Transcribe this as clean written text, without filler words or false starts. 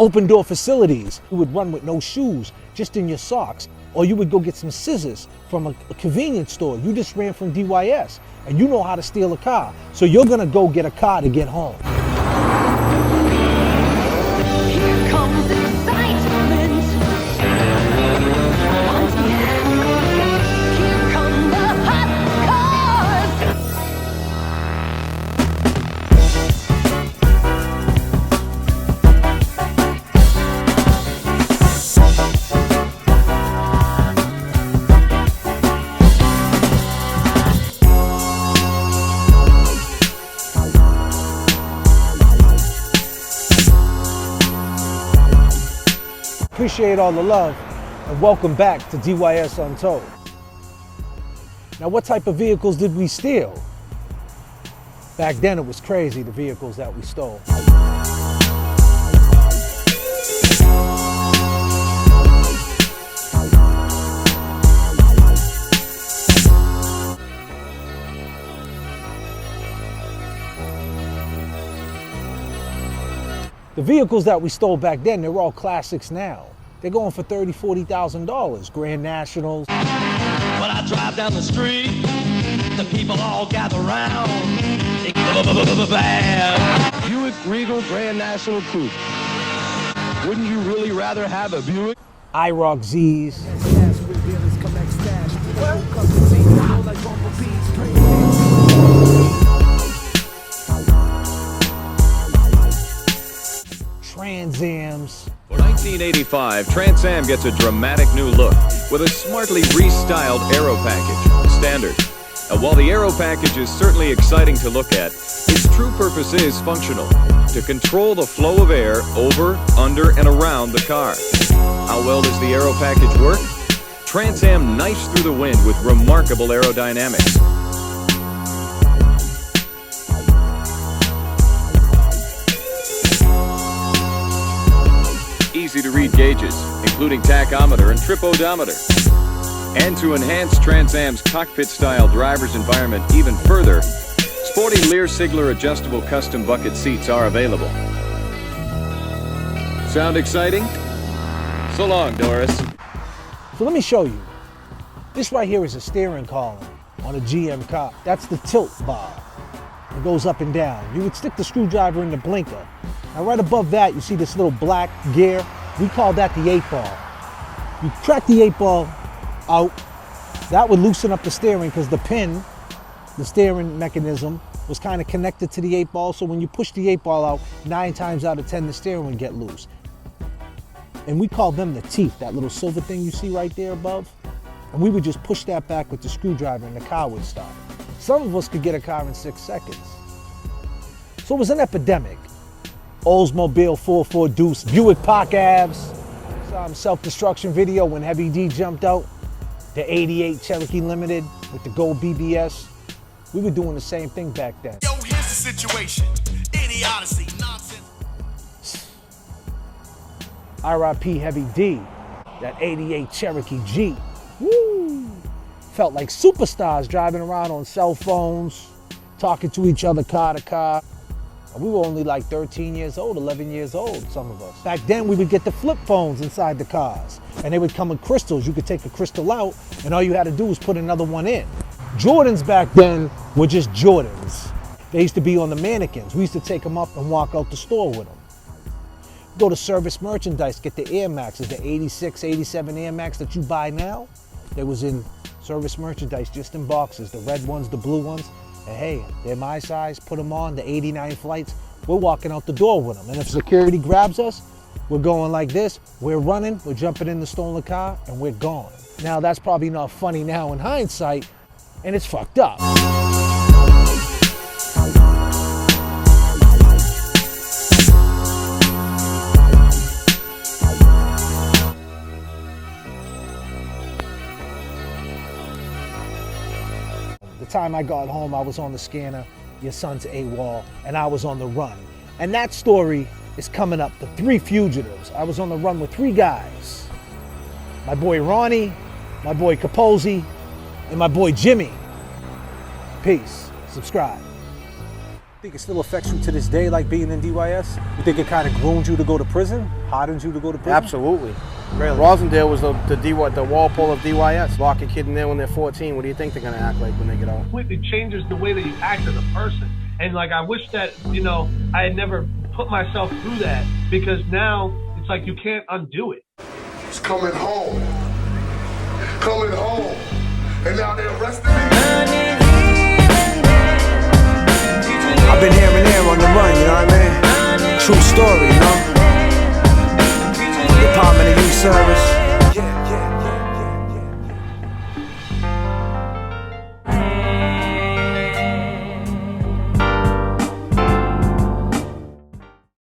open door facilities. You would run with no shoes, just in your socks. Or you would go get some scissors from a convenience store. You just ran from DYS and you know how to steal a car. So you're gonna go get a car to get home. Here comes excitement. Once again, here come the hot cars. Appreciate all the love and welcome back to DYS Untold. Now, what type of vehicles did we steal? Back then it was crazy, the vehicles that we stole. The vehicles that we stole back then, they're all classics now. They're going for $30,000, $40,000. Grand Nationals. When I drive down the street, the people all gather round. Buick Regal Grand National Coupe. Wouldn't you really rather have a Buick? IROC Z's. Trans-Ams. For 1985, Trans Am gets a dramatic new look with a smartly restyled aero package, standard. Now, while the aero package is certainly exciting to look at, its true purpose is functional, to control the flow of air over, under, and around the car. How well does the aero package work? Trans Am knifes through the wind with remarkable aerodynamics. Easy to read gauges, including tachometer and trip odometer. And to enhance Trans Am's cockpit-style driver's environment even further, sporty Lear-Sigler adjustable custom bucket seats are available. Sound exciting? So long, Doris. So let me show you. This right here is a steering column on a GM car. That's the tilt bar. It goes up and down. You would stick the screwdriver in the blinker. Now right above that, you see this little black gear. We call that the 8-ball. You crack the 8-ball out. That would loosen up the steering because the pin, the steering mechanism, was kind of connected to the 8-ball. So when you push the 8-ball out, 9 times out of 10, the steering would get loose. And we call them the teeth, that little silver thing you see right there above. And we would just push that back with the screwdriver and the car would stop. Some of us could get a car in 6 seconds. So it was an epidemic. Oldsmobile 4.4 Deuce, Buick Park Avs, some self-destruction video when Heavy D jumped out, the 88 Cherokee Limited with the gold BBS. We were doing the same thing back then. Yo, here's the situation. Idiocy, nonsense. RIP Heavy D, that 88 Cherokee Jeep. Woo! Felt like superstars driving around on cell phones, talking to each other car to car. We were only like 13 years old, 11 years old, some of us. Back then, we would get the flip phones inside the cars, and they would come in crystals. You could take a crystal out, and all you had to do was put another one in. Jordans back then were just Jordans. They used to be on the mannequins. We used to take them up and walk out the store with them. Go to Service Merchandise, get the Air Maxes, the 86, 87 Air Max that you buy now. They was in Service Merchandise, just in boxes, the red ones, the blue ones. And hey, they're my size, put them on, the 89 flights, we're walking out the door with them. And if security grabs us, we're going like this, we're running, we're jumping in the stolen car, and we're gone. Now that's probably not funny now in hindsight, and it's fucked up. The time I got home, I was on the scanner, your son's AWOL, and I was on the run. And that story is coming up, the 3 fugitives. I was on the run with 3 guys. My boy Ronnie, my boy Capozzi, and my boy Jimmy. Peace. Subscribe. Think it still affects you to this day, like being in DYS? You think it kind of groomed you to go to prison? Hardened you to go to prison? Absolutely. Really? Rosendale was the Walpole of DYS. Lock a kid in there when they're 14. What do you think they're going to act like when they get out? Completely changes the way that you act as a person. And like, I wish that, you know, I had never put myself through that, because now it's like you can't undo it. He's coming home. Coming home. And now they're arresting me. I've been here and there on the run, you know what I mean? True story.